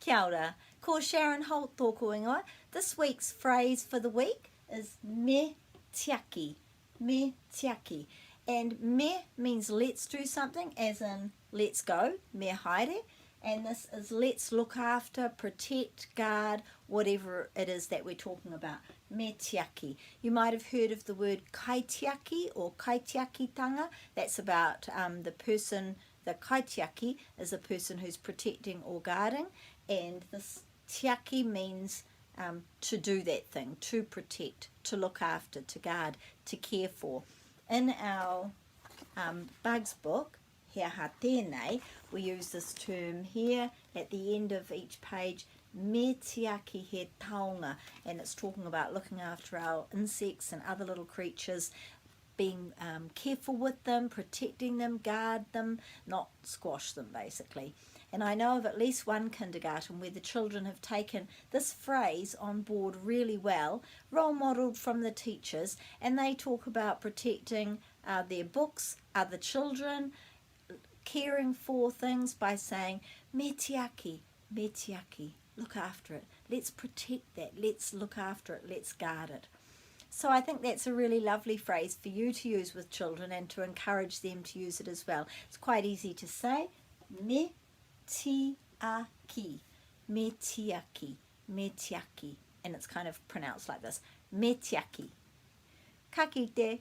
Kia ora. Ko Sharon Holt tōku ingoa. This week's phrase for the week is me tiaki. Me tiaki. And me means let's do something, as in let's go, me haere. And this is let's look after, protect, guard, whatever it is that we're talking about. Me tiaki. You might have heard of the word kaitiaki or kaitiakitanga. That's about the person, the kaitiaki is a person who's protecting or guarding. And this tiaki means to do that thing, to protect, to look after, to guard, to care for. In our Bugs book, Hea ha tēnei, we use this term here at the end of each page, me tiaki he taonga, and it's talking about looking after our insects and other little creatures, being careful with them, protecting them, guard them, not squash them basically. And I know of at least one kindergarten where the children have taken this phrase on board really well, role modelled from the teachers, and they talk about protecting their books, other children, caring for things by saying, me tiaki, look after it. Let's protect that, let's look after it, let's guard it. So I think that's a really lovely phrase for you to use with children and to encourage them to use it as well. It's quite easy to say, me tiaki, me tiaki, me tiaki. And it's kind of pronounced like this, me tiaki. Ka kite.